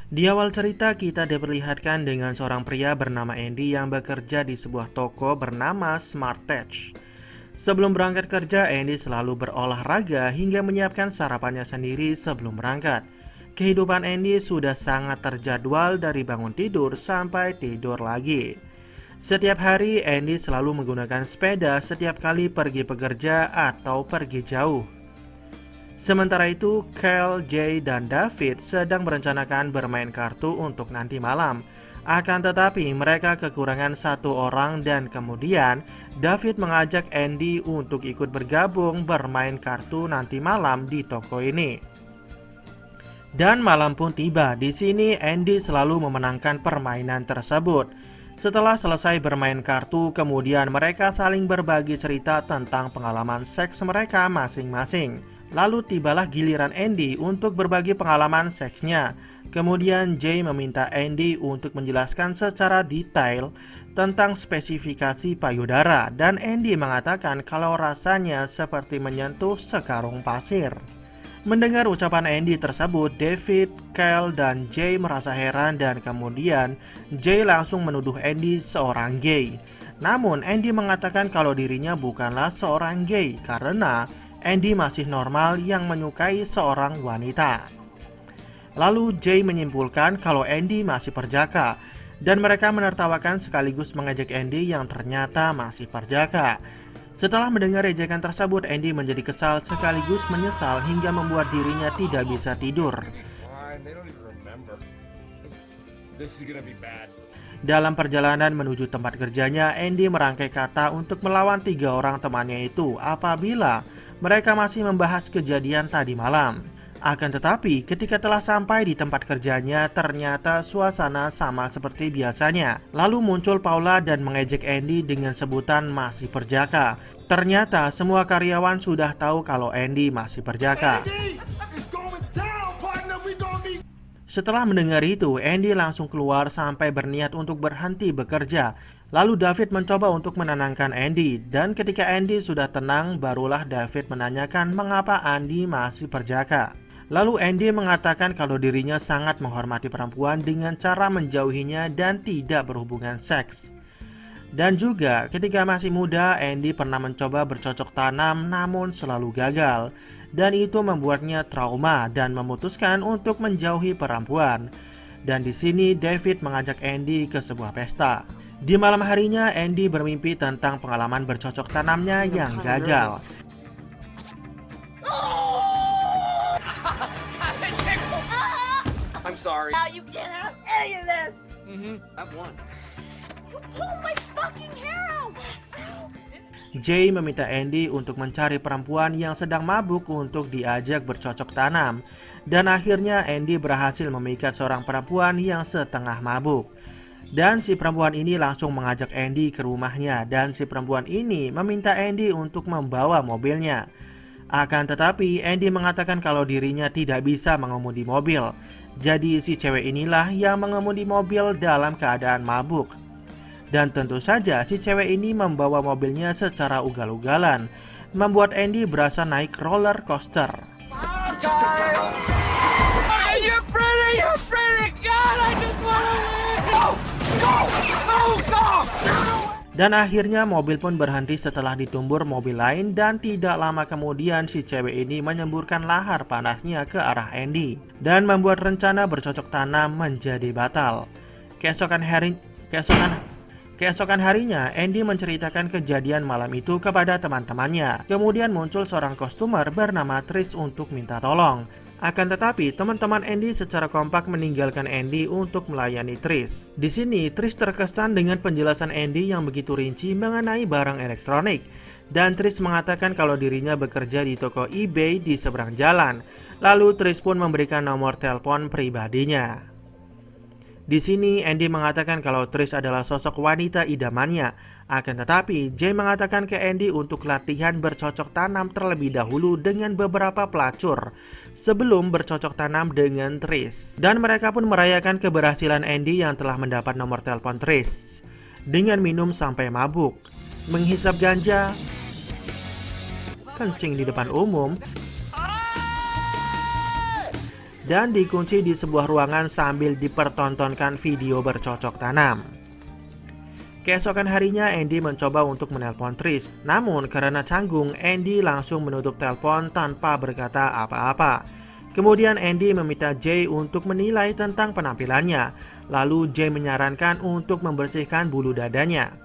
Di awal cerita kita diperlihatkan dengan seorang pria bernama Andy yang bekerja di sebuah toko bernama Smart Touch. Sebelum berangkat kerja, Andy selalu berolahraga hingga menyiapkan sarapannya sendiri sebelum berangkat. Kehidupan Andy sudah sangat terjadwal dari bangun tidur sampai tidur lagi. Setiap hari Andy selalu menggunakan sepeda setiap kali pergi bekerja atau pergi jauh. Sementara itu, Kyle, Jay, dan David sedang merencanakan bermain kartu untuk nanti malam. Akan tetapi mereka kekurangan satu orang dan kemudian David mengajak Andy untuk ikut bergabung bermain kartu nanti malam di toko ini. Dan malam pun tiba. Di sini Andy selalu memenangkan permainan tersebut. Setelah selesai bermain kartu, kemudian mereka saling berbagi cerita tentang pengalaman seks mereka masing-masing. Lalu tibalah giliran Andy untuk berbagi pengalaman seksnya. Kemudian Jay meminta Andy untuk menjelaskan secara detail tentang spesifikasi payudara dan Andy mengatakan kalau rasanya seperti menyentuh sekarung pasir. Mendengar ucapan Andy tersebut, David, Kyle, dan Jay merasa heran dan kemudian Jay langsung menuduh Andy seorang gay. Namun Andy mengatakan kalau dirinya bukanlah seorang gay karena Andy masih normal yang menyukai seorang wanita. Lalu Jay menyimpulkan kalau Andy masih perjaka dan mereka menertawakan sekaligus mengejek Andy yang ternyata masih perjaka. Setelah mendengar ejekan tersebut, Andy menjadi kesal sekaligus menyesal hingga membuat dirinya tidak bisa tidur. Dalam perjalanan menuju tempat kerjanya, Andy merangkai kata untuk melawan 3 orang temannya itu apabila mereka masih membahas kejadian tadi malam. Akan tetapi, ketika telah sampai di tempat kerjanya, ternyata suasana sama seperti biasanya. Lalu muncul Paula dan mengejek Andy dengan sebutan masih perjaka. Ternyata semua karyawan sudah tahu kalau Andy masih perjaka. Setelah mendengar itu, Andy langsung keluar sampai berniat untuk berhenti bekerja. Lalu David mencoba untuk menenangkan Andy, dan ketika Andy sudah tenang, barulah David menanyakan mengapa Andy masih perjaka. Lalu Andy mengatakan kalau dirinya sangat menghormati perempuan dengan cara menjauhinya dan tidak berhubungan seks. Dan juga ketika masih muda, Andy pernah mencoba bercocok tanam namun selalu gagal. Dan itu membuatnya trauma dan memutuskan untuk menjauhi perempuan. Dan di sini David mengajak Andy ke sebuah pesta. Di malam harinya, Andy bermimpi tentang pengalaman bercocok tanamnya yang gagal. I'm sorry. Now you can't have any of this. I've won. You pulled my fucking hair out. Jay meminta Andy untuk mencari perempuan yang sedang mabuk untuk diajak bercocok tanam. Dan akhirnya Andy berhasil memikat seorang perempuan yang setengah mabuk. Dan si perempuan ini langsung mengajak Andy ke rumahnya dan si perempuan ini meminta Andy untuk membawa mobilnya. Akan tetapi Andy mengatakan kalau dirinya tidak bisa mengemudi mobil. Jadi si cewek inilah yang mengemudi mobil dalam keadaan mabuk. Dan tentu saja si cewek ini membawa mobilnya secara ugal-ugalan, membuat Andy berasa naik roller coaster. You're pretty. God, I just wanna win. Go. Dan akhirnya mobil pun berhenti setelah ditumbur mobil lain dan tidak lama kemudian si cewek ini menyemburkan lahar panasnya ke arah Andy dan membuat rencana bercocok tanam menjadi batal. Keesokan harinya, Andy menceritakan kejadian malam itu kepada teman-temannya. Kemudian muncul seorang kostumer bernama Trish untuk minta tolong. Akan tetapi, teman-teman Andy secara kompak meninggalkan Andy untuk melayani Trish. Di sini, Trish terkesan dengan penjelasan Andy yang begitu rinci mengenai barang elektronik. Dan Trish mengatakan kalau dirinya bekerja di toko eBay di seberang jalan. Lalu Trish pun memberikan nomor telepon pribadinya. Di sini Andy mengatakan kalau Trish adalah sosok wanita idamannya. Akan tetapi, Jay mengatakan ke Andy untuk latihan bercocok tanam terlebih dahulu dengan beberapa pelacur sebelum bercocok tanam dengan Trish. Dan mereka pun merayakan keberhasilan Andy yang telah mendapat nomor telepon Trish dengan minum sampai mabuk, menghisap ganja, kencing di depan umum, dan dikunci di sebuah ruangan sambil dipertontonkan video bercocok tanam. Keesokan harinya Andy mencoba untuk menelpon Trish, namun karena canggung, Andy langsung menutup telepon tanpa berkata apa-apa. Kemudian Andy meminta Jay untuk menilai tentang penampilannya, lalu Jay menyarankan untuk membersihkan bulu dadanya.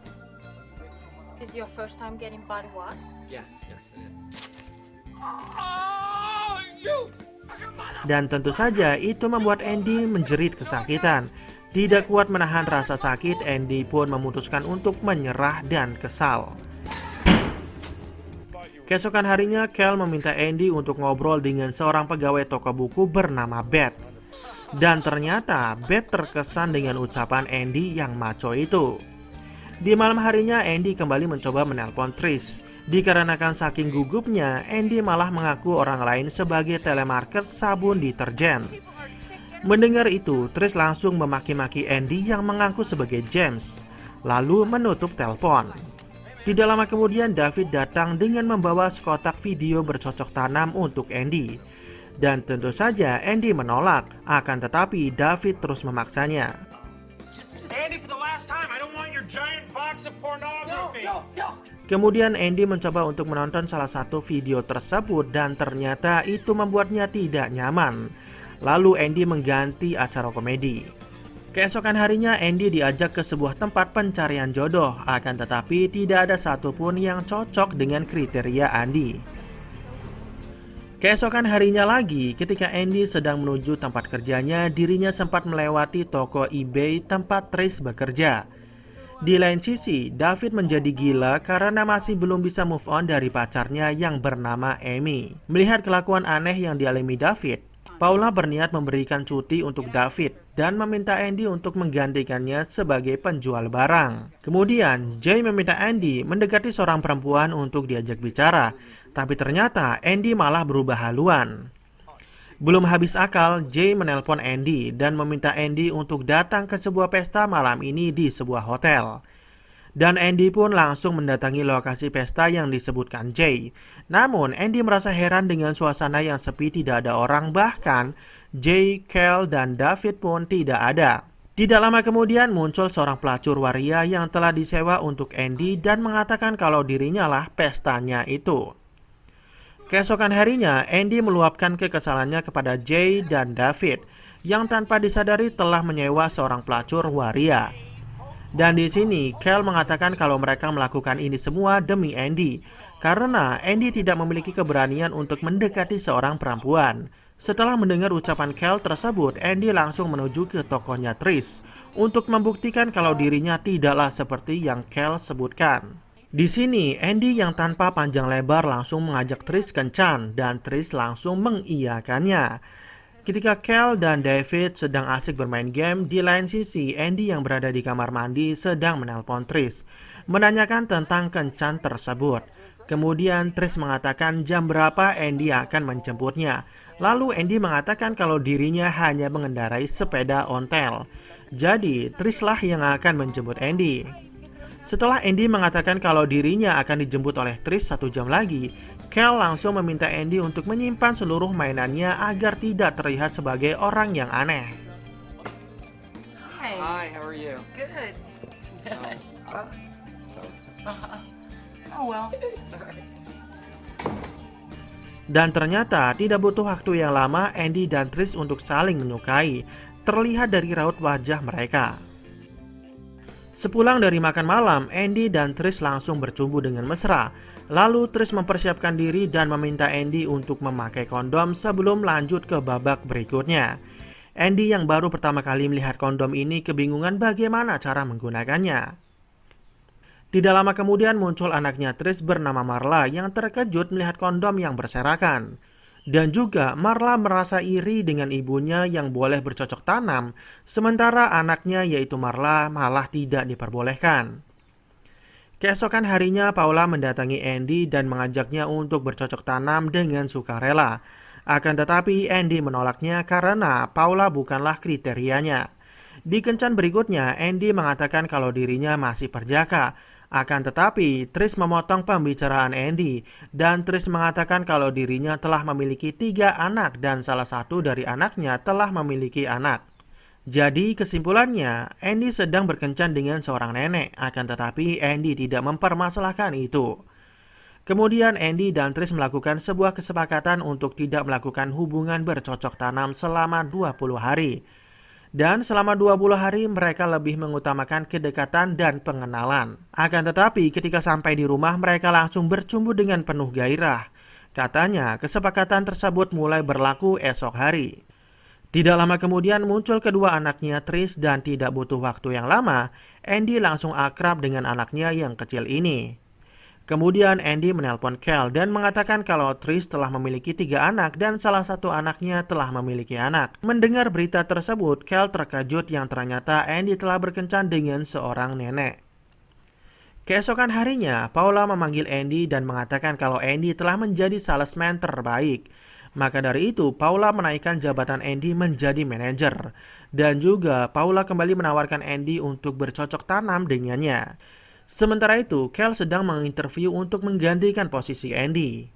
Is your first time getting body wash? Yes, it is. Oh, you! Dan tentu saja itu membuat Andy menjerit kesakitan. Tidak kuat menahan rasa sakit, Andy pun memutuskan untuk menyerah dan kesal. Keesokan harinya, Cal meminta Andy untuk ngobrol dengan seorang pegawai toko buku bernama Beth. Dan ternyata Beth terkesan dengan ucapan Andy yang maco itu. Di malam harinya, Andy kembali mencoba menelpon Trish. Dikarenakan saking gugupnya, Andy malah mengaku orang lain sebagai telemarket sabun deterjen. Mendengar itu, Trish langsung memaki-maki Andy yang mengaku sebagai James, lalu menutup telepon. Tidak lama kemudian, David datang dengan membawa sekotak video bercocok tanam untuk Andy. Dan tentu saja Andy menolak, akan tetapi David terus memaksanya. Andy, for the last time, I don't want your giant box of pornography. Kemudian Andy mencoba untuk menonton salah satu video tersebut dan ternyata itu membuatnya tidak nyaman. Lalu Andy mengganti acara komedi. Keesokan harinya Andy diajak ke sebuah tempat pencarian jodoh, akan tetapi tidak ada satupun yang cocok dengan kriteria Andy. Keesokan harinya lagi, ketika Andy sedang menuju tempat kerjanya, dirinya sempat melewati toko eBay tempat Trish bekerja. Di lain sisi, David menjadi gila karena masih belum bisa move on dari pacarnya yang bernama Amy. Melihat kelakuan aneh yang dialami David, Paula berniat memberikan cuti untuk David dan meminta Andy untuk menggantikannya sebagai penjual barang. Kemudian, Jay meminta Andy mendekati seorang perempuan untuk diajak bicara, tapi ternyata Andy malah berubah haluan. Belum habis akal, Jay menelpon Andy dan meminta Andy untuk datang ke sebuah pesta malam ini di sebuah hotel. Dan Andy pun langsung mendatangi lokasi pesta yang disebutkan Jay. Namun Andy merasa heran dengan suasana yang sepi, tidak ada orang, bahkan Jay, Cal, dan David pun tidak ada. Tidak lama kemudian muncul seorang pelacur waria yang telah disewa untuk Andy dan mengatakan kalau dirinya lah pestanya itu. Keesokan harinya, Andy meluapkan kekesalannya kepada Jay dan David yang tanpa disadari telah menyewa seorang pelacur waria. Dan di sini, Cal mengatakan kalau mereka melakukan ini semua demi Andy, karena Andy tidak memiliki keberanian untuk mendekati seorang perempuan. Setelah mendengar ucapan Cal tersebut, Andy langsung menuju ke tokonya Trish untuk membuktikan kalau dirinya tidaklah seperti yang Cal sebutkan. Di sini, Andy yang tanpa panjang lebar langsung mengajak Trish kencan dan Trish langsung mengiyakannya. Ketika Cal dan David sedang asik bermain game, di lain sisi Andy yang berada di kamar mandi sedang menelpon Trish, menanyakan tentang kencan tersebut. Kemudian Trish mengatakan jam berapa Andy akan menjemputnya. Lalu Andy mengatakan kalau dirinya hanya mengendarai sepeda ontel. Jadi Trish lah yang akan menjemput Andy. Setelah Andy mengatakan kalau dirinya akan dijemput oleh Trish 1 jam lagi, Cal langsung meminta Andy untuk menyimpan seluruh mainannya agar tidak terlihat sebagai orang yang aneh. Hi, how are you? Good. So, Oh well. Dan ternyata tidak butuh waktu yang lama Andy dan Trish untuk saling menyukai, terlihat dari raut wajah mereka. Sepulang dari makan malam, Andy dan Trish langsung bercumbu dengan mesra. Lalu Trish mempersiapkan diri dan meminta Andy untuk memakai kondom sebelum lanjut ke babak berikutnya. Andy yang baru pertama kali melihat kondom ini kebingungan bagaimana cara menggunakannya. Tidak lama kemudian muncul anaknya Trish bernama Marla yang terkejut melihat kondom yang berserakan. Dan juga Marla merasa iri dengan ibunya yang boleh bercocok tanam, sementara anaknya yaitu Marla malah tidak diperbolehkan. Keesokan harinya Paula mendatangi Andy dan mengajaknya untuk bercocok tanam dengan sukarela. Akan tetapi Andy menolaknya karena Paula bukanlah kriterianya. Di kencan berikutnya Andy mengatakan kalau dirinya masih perjaka. Akan tetapi, Trish memotong pembicaraan Andy dan Trish mengatakan kalau dirinya telah memiliki 3 anak dan salah satu dari anaknya telah memiliki anak. Jadi kesimpulannya, Andy sedang berkencan dengan seorang nenek, akan tetapi Andy tidak mempermasalahkan itu. Kemudian Andy dan Trish melakukan sebuah kesepakatan untuk tidak melakukan hubungan bercocok tanam selama 20 hari. Dan selama 20 hari mereka lebih mengutamakan kedekatan dan pengenalan. Akan tetapi ketika sampai di rumah mereka langsung bercumbu dengan penuh gairah. Katanya kesepakatan tersebut mulai berlaku esok hari. Tidak lama kemudian muncul kedua anaknya Trish dan tidak butuh waktu yang lama, Andy langsung akrab dengan anaknya yang kecil ini. Kemudian Andy menelpon Cal dan mengatakan kalau Trish telah memiliki 3 anak dan salah satu anaknya telah memiliki anak. Mendengar berita tersebut, Cal terkejut yang ternyata Andy telah berkencan dengan seorang nenek. Keesokan harinya, Paula memanggil Andy dan mengatakan kalau Andy telah menjadi salesman terbaik. Maka dari itu, Paula menaikkan jabatan Andy menjadi manajer. Dan juga, Paula kembali menawarkan Andy untuk bercocok tanam dengannya. Sementara itu, Cal sedang menginterview untuk menggantikan posisi Andy.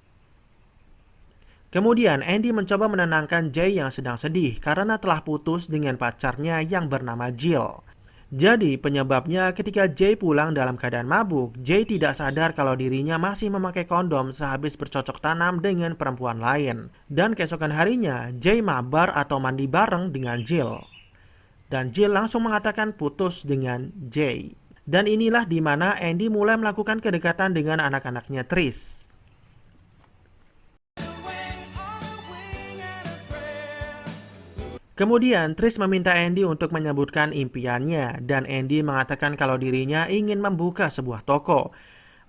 Kemudian, Andy mencoba menenangkan Jay yang sedang sedih karena telah putus dengan pacarnya yang bernama Jill. Jadi, penyebabnya ketika Jay pulang dalam keadaan mabuk, Jay tidak sadar kalau dirinya masih memakai kondom sehabis bercocok tanam dengan perempuan lain. Dan keesokan harinya, Jay mabar atau mandi bareng dengan Jill. Dan Jill langsung mengatakan putus dengan Jay. Dan inilah di mana Andy mulai melakukan kedekatan dengan anak-anaknya Trish. Kemudian Trish meminta Andy untuk menyebutkan impiannya dan Andy mengatakan kalau dirinya ingin membuka sebuah toko.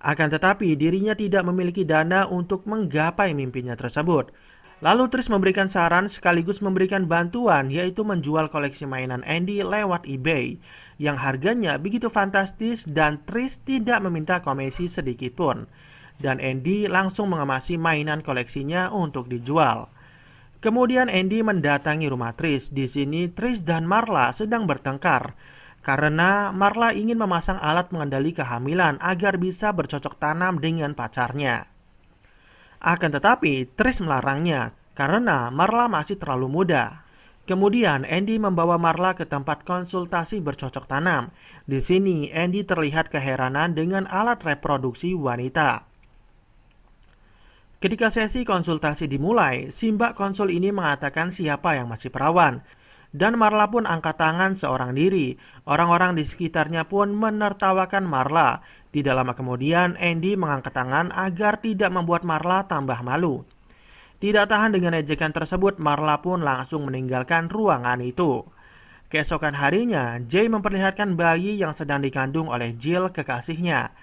Akan tetapi dirinya tidak memiliki dana untuk menggapai mimpinya tersebut. Lalu Trish memberikan saran sekaligus memberikan bantuan, yaitu menjual koleksi mainan Andy lewat eBay yang harganya begitu fantastis dan Trish tidak meminta komisi sedikit pun. Dan Andy langsung mengemasi mainan koleksinya untuk dijual. Kemudian Andy mendatangi rumah Trish. Di sini Trish dan Marla sedang bertengkar karena Marla ingin memasang alat mengendali kehamilan agar bisa bercocok tanam dengan pacarnya. Akan tetapi, Trish melarangnya karena Marla masih terlalu muda. Kemudian, Andy membawa Marla ke tempat konsultasi bercocok tanam. Di sini, Andy terlihat keheranan dengan alat reproduksi wanita. Ketika sesi konsultasi dimulai, si Mbak konsul ini mengatakan siapa yang masih perawan. Dan Marla pun angkat tangan seorang diri. Orang-orang di sekitarnya pun menertawakan Marla. Tidak lama kemudian, Andy mengangkat tangan agar tidak membuat Marla tambah malu. Tidak tahan dengan ejekan tersebut, Marla pun langsung meninggalkan ruangan itu. Keesokan harinya, Jay memperlihatkan bayi yang sedang dikandung oleh Jill kekasihnya.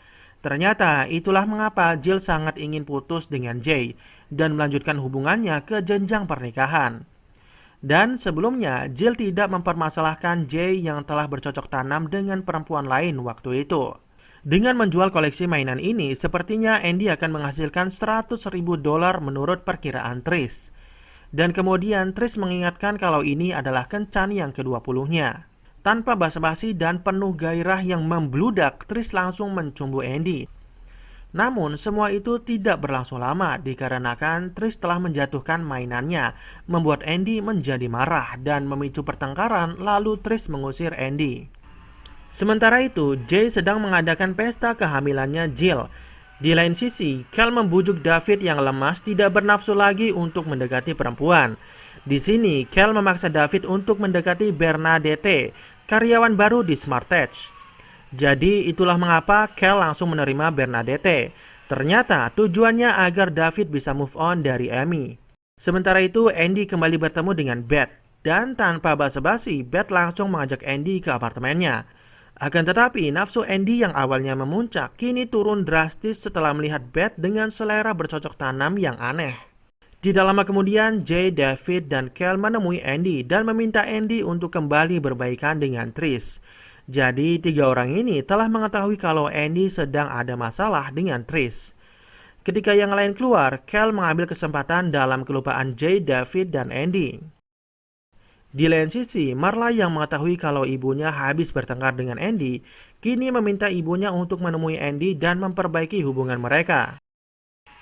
Ternyata itulah mengapa Jill sangat ingin putus dengan Jay dan melanjutkan hubungannya ke jenjang pernikahan. Dan sebelumnya, Jill tidak mempermasalahkan Jay yang telah bercocok tanam dengan perempuan lain waktu itu. Dengan menjual koleksi mainan ini, sepertinya Andy akan menghasilkan $100.000 menurut perkiraan Trish. Dan kemudian Trish mengingatkan kalau ini adalah kencan yang ke-20-nya. Tanpa basa-basi dan penuh gairah yang membludak, Trish langsung mencumbu Andy. Namun semua itu tidak berlangsung lama dikarenakan Trish telah menjatuhkan mainannya, membuat Andy menjadi marah dan memicu pertengkaran, lalu Trish mengusir Andy. Sementara itu, Jay sedang mengadakan pesta kehamilannya Jill. Di lain sisi, Cal membujuk David yang lemas tidak bernafsu lagi untuk mendekati perempuan. Di sini, Cal memaksa David untuk mendekati Bernadette, karyawan baru di Smartech. Jadi itulah mengapa Cal langsung menerima Bernadette. Ternyata tujuannya agar David bisa move on dari Amy. Sementara itu, Andy kembali bertemu dengan Beth. Dan tanpa basa-basi, Beth langsung mengajak Andy ke apartemennya. Akan tetapi, nafsu Andy yang awalnya memuncak kini turun drastis setelah melihat Beth dengan selera bercocok tanam yang aneh. Tidak lama kemudian, Jay, David, dan Cal menemui Andy dan meminta Andy untuk kembali berbaikan dengan Trish. Jadi, 3 orang ini telah mengetahui kalau Andy sedang ada masalah dengan Trish. Ketika yang lain keluar, Cal mengambil kesempatan dalam kelupaan Jay, David, dan Andy. Di lain sisi, Marla yang mengetahui kalau ibunya habis bertengkar dengan Andy, kini meminta ibunya untuk menemui Andy dan memperbaiki hubungan mereka.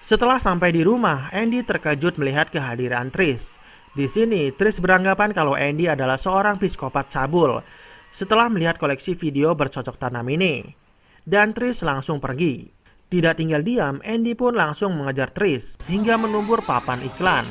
Setelah sampai di rumah, Andy terkejut melihat kehadiran Trish. Di sini, Trish beranggapan kalau Andy adalah seorang psikopat cabul setelah melihat koleksi video bercocok tanam ini. Dan Trish langsung pergi. Tidak tinggal diam, Andy pun langsung mengejar Trish hingga menumbur papan iklan.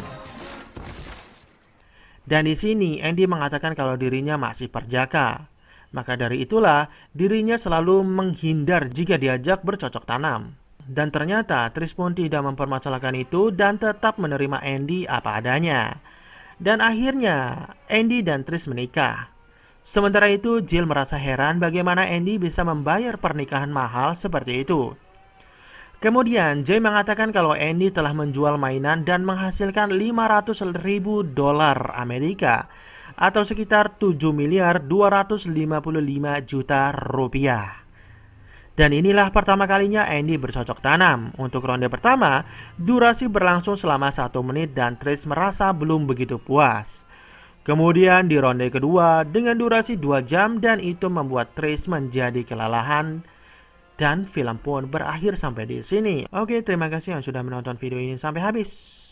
Dan di sini Andy mengatakan kalau dirinya masih perjaka. Maka dari itulah dirinya selalu menghindar jika diajak bercocok tanam. Dan ternyata Trish pun tidak mempermasalahkan itu dan tetap menerima Andy apa adanya. Dan akhirnya Andy dan Trish menikah. Sementara itu Jill merasa heran bagaimana Andy bisa membayar pernikahan mahal seperti itu. Kemudian Jay mengatakan kalau Andy telah menjual mainan dan menghasilkan 500.000 dolar Amerika atau sekitar 7.255 juta rupiah. Dan inilah pertama kalinya Andy bercocok tanam. Untuk ronde pertama, durasi berlangsung selama 1 menit dan Trish merasa belum begitu puas. Kemudian di ronde kedua dengan durasi 2 jam dan itu membuat Trish menjadi kelelahan. Dan film pun berakhir sampai di sini. Oke, terima kasih yang sudah menonton video ini sampai habis.